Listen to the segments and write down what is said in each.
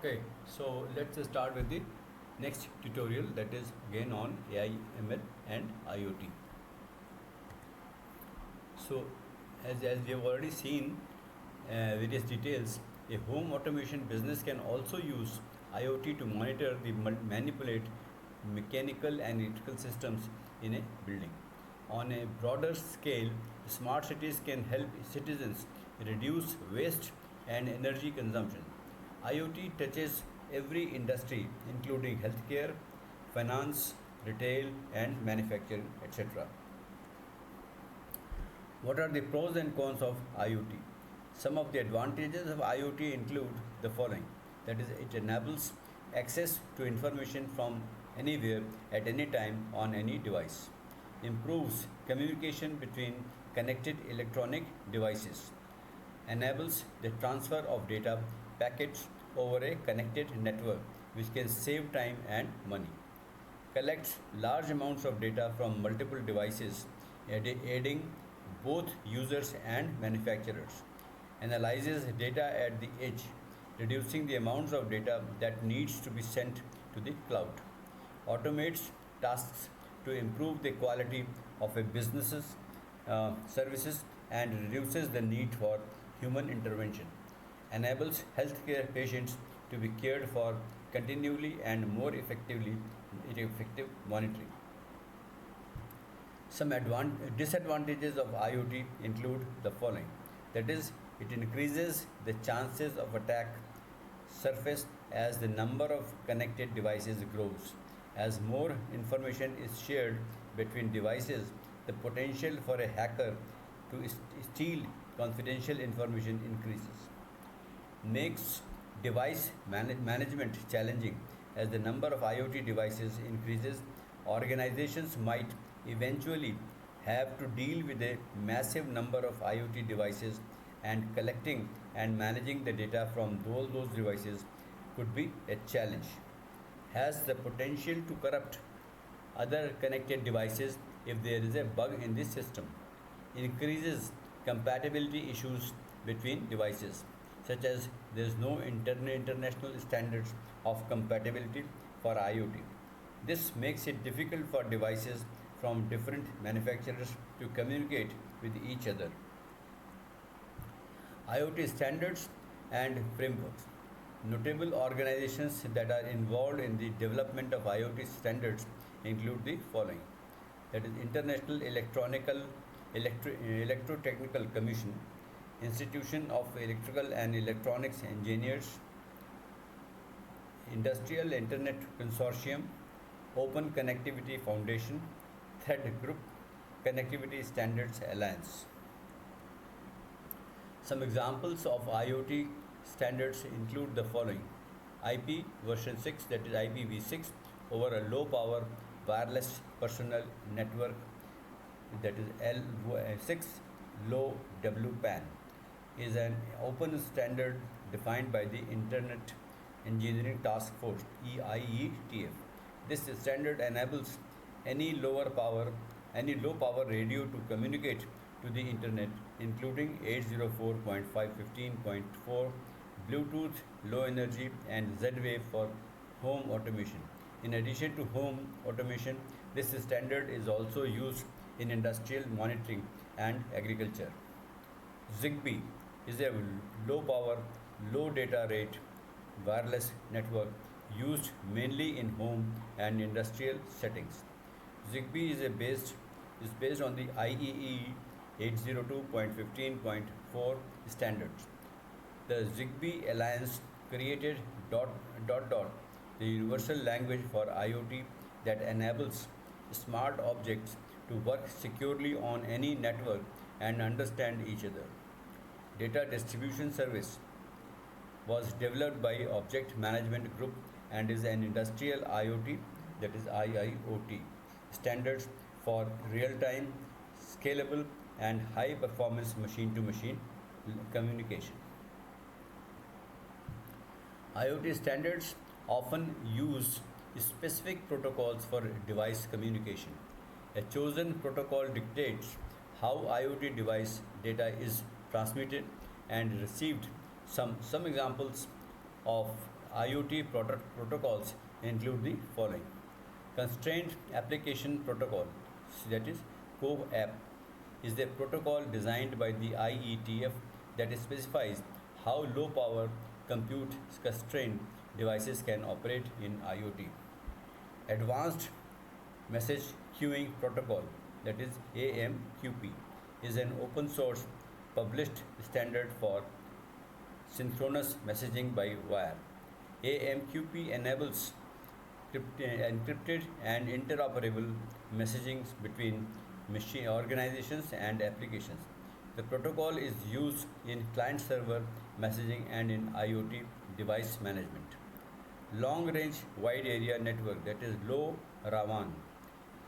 Okay, so let's start with the next tutorial, that is again on AI, ML and IoT. So as we have already seen various details, a home automation business can also use IoT to monitor the manipulate mechanical and electrical systems in a building. On a broader scale, smart cities can help citizens reduce waste and energy consumption. IoT touches every industry, including healthcare, finance, retail, and manufacturing, etc. What are the pros and cons of IoT? Some of the advantages of IoT include the following: that is, it enables access to information from anywhere at any time on any device, improves communication between connected electronic devices, enables the transfer of data packets over a connected network, which can save time and money, collects large amounts of data from multiple devices, aiding both users and manufacturers, analyzes data at the edge, reducing the amounts of data that needs to be sent to the cloud, automates tasks to improve the quality of a business's services and reduces the need for human intervention, enables healthcare patients to be cared for continually and more effective monitoring. Some disadvantages of IoT include the following: that is, it increases the chances of attack surface as the number of connected devices grows. As more information is shared between devices, the potential for a hacker to steal confidential information increases. Makes device management challenging as the number of IoT devices increases. Organizations might eventually have to deal with a massive number of IoT devices, and collecting and managing the data from those devices could be a challenge. Has the potential to corrupt other connected devices if there is a bug in the system. Increases compatibility issues between devices, such as there is no international standards of compatibility for IoT. This makes it difficult for devices from different manufacturers to communicate with each other. IoT standards and frameworks. Notable organizations that are involved in the development of IoT standards include the following: that is, International Electrotechnical Commission, Institution of Electrical and Electronics Engineers, Industrial Internet Consortium, Open Connectivity Foundation, Thread Group, Connectivity Standards Alliance. Some examples of IoT standards include the following: IP version 6, that is IPv6 over a low power wireless personal network, that is L6 low WPAN, is an open standard defined by the Internet Engineering Task Force (EIETF). This standard enables any any low power radio to communicate to the internet, including 804.515.4, Bluetooth low energy, and Z-Wave for home automation. In addition to home automation, this standard is also used in industrial monitoring and agriculture. Zigbee is a low power, low data rate wireless network used mainly in home and industrial settings. Zigbee is based on the IEEE 802.15.4 standards. The Zigbee Alliance created the universal language for IoT that enables smart objects to work securely on any network and understand each other. Data Distribution Service was developed by Object Management Group and is an industrial IoT, that is IIoT, standards for real-time, scalable, and high-performance machine-to-machine communication. IoT standards often use specific protocols for device communication. A chosen protocol dictates how IoT device data is transmitted and received. Some examples of IoT protocols include the following: Constrained Application Protocol, that is COAP, is a protocol designed by the IETF that specifies how low power compute constrained devices can operate in IoT. Advanced Message Queuing Protocol, that is AMQP, is an open source published standard for synchronous messaging by wire. AMQP enables encrypted and interoperable messaging between machine organizations and applications. The protocol is used in client server messaging and in IoT device management. Long range wide area network, that is LoRaWAN.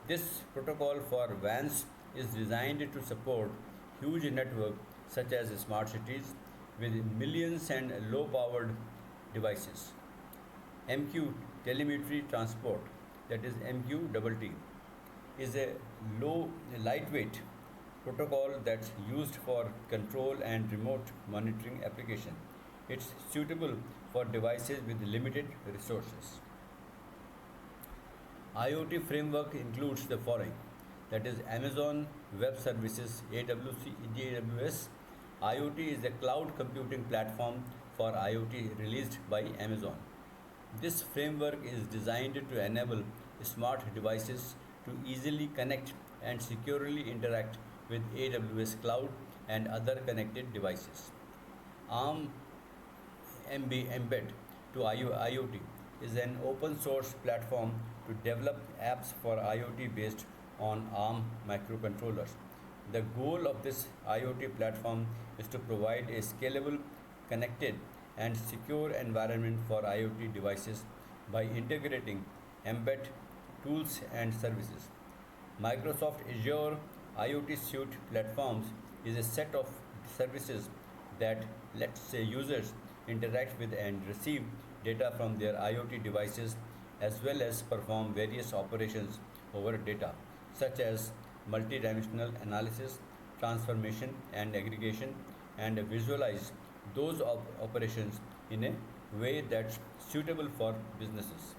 This protocol for WANs is designed to support huge networks such as smart cities with millions and low powered devices. MQ telemetry transport, that is MQTT, is a lightweight protocol that's used for control and remote monitoring application. It's suitable for devices with limited resources. IoT framework includes the following, that is Amazon Web Services AWS. IoT is a cloud computing platform for IoT released by Amazon. This framework is designed to enable smart devices to easily connect and securely interact with AWS cloud and other connected devices. ARM Embed to IoT is an open source platform to develop apps for IoT based on ARM microcontrollers. The goal of this IoT platform is to provide a scalable, connected, and secure environment for IoT devices by integrating embed tools and services. Microsoft Azure IoT Suite platforms is a set of services that lets users interact with and receive data from their IoT devices as well as perform various operations over data such as multidimensional analysis, transformation and aggregation, and visualize those operations in a way that's suitable for businesses.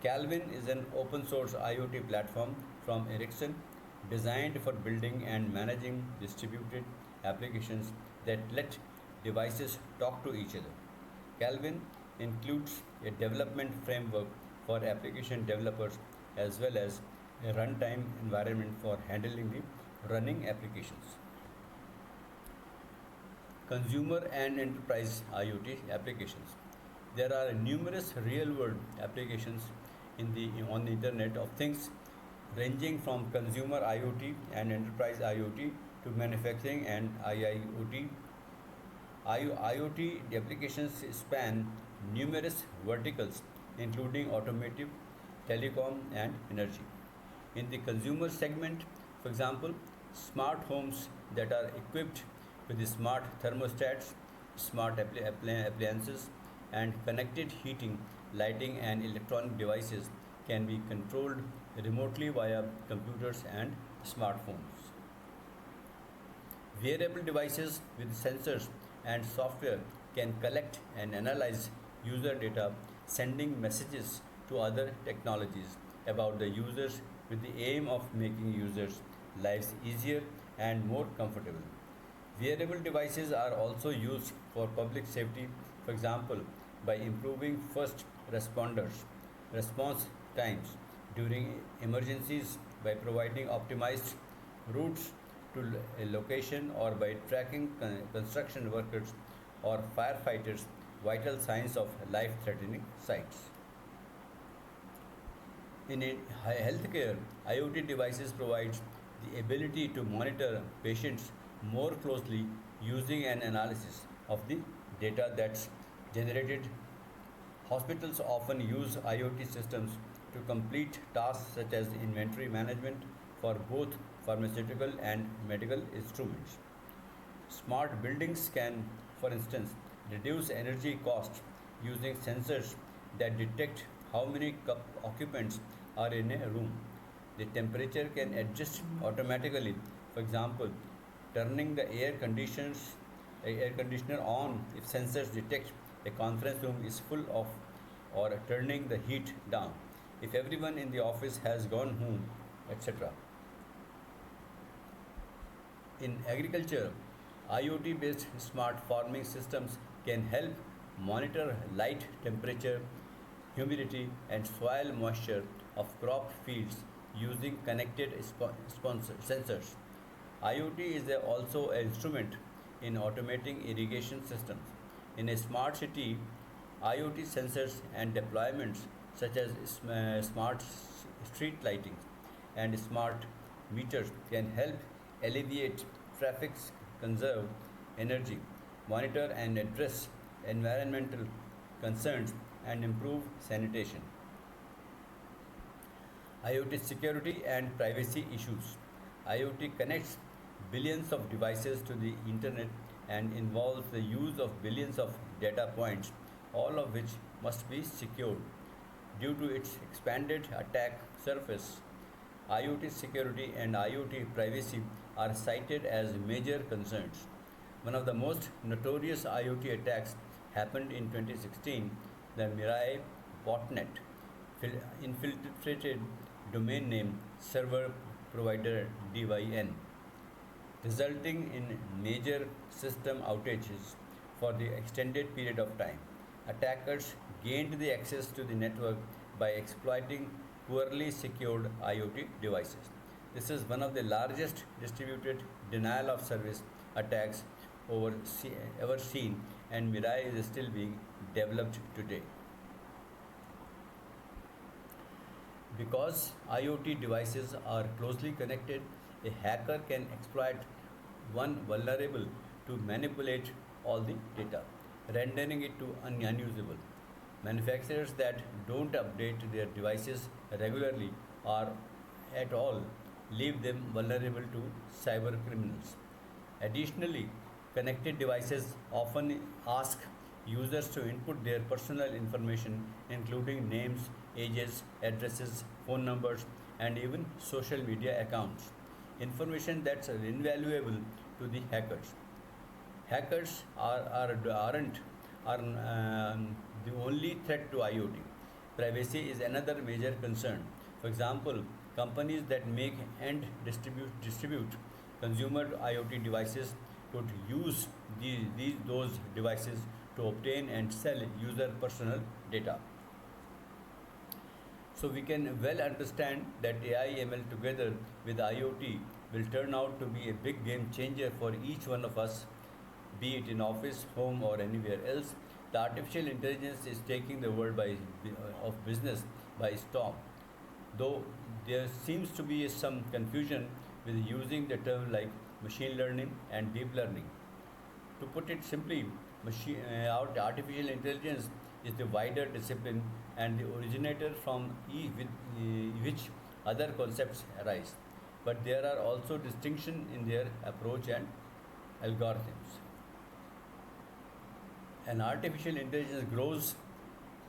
Calvin is an open source IoT platform from Ericsson designed for building and managing distributed applications that let devices talk to each other. Calvin includes a development framework for application developers as well as a runtime environment for handling the running applications. Consumer and enterprise IoT applications. There are numerous real-world applications on the Internet of Things, ranging from consumer IoT and enterprise IoT to manufacturing and IIoT. IoT applications span numerous verticals, including automotive, telecom, and energy. In the consumer segment, for example, smart homes that are equipped with smart thermostats, smart appliances, and connected heating, lighting, and electronic devices can be controlled remotely via computers and smartphones. Wearable devices with sensors and software can collect and analyze user data, sending messages to other technologies about the users with the aim of making users' lives easier and more comfortable. Wearable devices are also used for public safety, for example, by improving first responders' response times during emergencies by providing optimized routes to a location or by tracking construction workers or firefighters' vital signs of life-threatening sites. In healthcare, IoT devices provides the ability to monitor patients more closely using an analysis of the data that's generated. Hospitals often use IoT systems to complete tasks such as inventory management for both pharmaceutical and medical instruments. Smart buildings can, for instance, reduce energy costs using sensors that detect how many occupants are in a room. The temperature can adjust automatically, for example, turning the air conditioner on if sensors detect a conference room is full of, or turning the heat down, if everyone in the office has gone home, etc. In agriculture, IoT based smart farming systems can help monitor light, temperature, humidity, and soil moisture of crop fields using connected sensors. IoT is also an instrument in automating irrigation systems. In a smart city, IoT sensors and deployments such as smart street lighting and smart meters can help alleviate traffic, conserve energy, monitor and address environmental concerns, and improve sanitation. IoT security and privacy issues. IoT connects billions of devices to the internet and involves the use of billions of data points, all of which must be secured. Due to its expanded attack surface, IoT security and IoT privacy are cited as major concerns. One of the most notorious IoT attacks happened in 2016, the Mirai botnet infiltrated domain name server provider DYN, resulting in major system outages for the extended period of time. Attackers gained the access to the network by exploiting poorly secured IoT devices. This is one of the largest distributed denial of service attacks ever seen, and Mirai is still being developed today. Because IoT devices are closely connected, a hacker can exploit one vulnerable to manipulate all the data, rendering it to unusable. Manufacturers that don't update their devices regularly or at all leave them vulnerable to cyber criminals. Additionally, connected devices often ask users to input their personal information, including names, ages, addresses, phone numbers, and even social media accounts. Information that's invaluable to the hackers. Hackers aren't are the only threat to IoT. Privacy is another major concern. For example, companies that make and distribute consumer IoT devices could use those devices to obtain and sell user personal data. So we can well understand that AI ML together with IoT will turn out to be a big game changer for each one of us, be it in office, home, or anywhere else. The artificial intelligence is taking the world of business by storm. Though there seems to be some confusion with using the term like machine learning and deep learning. To put it simply, artificial intelligence is the wider discipline and the originator from which other concepts arise. But there are also distinctions in their approach and algorithms. An artificial intelligence grows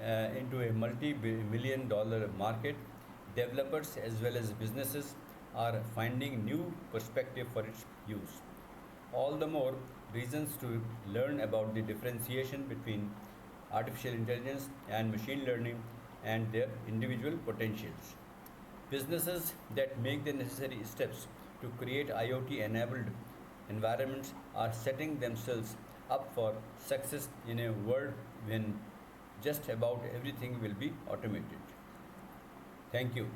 into a multi-million dollar market, developers as well as businesses are finding new perspective for its use. All the more reasons to learn about the differentiation between artificial intelligence and machine learning and their individual potentials. Businesses that make the necessary steps to create IoT enabled environments are setting themselves up for success in a world when just about everything will be automated. Thank you.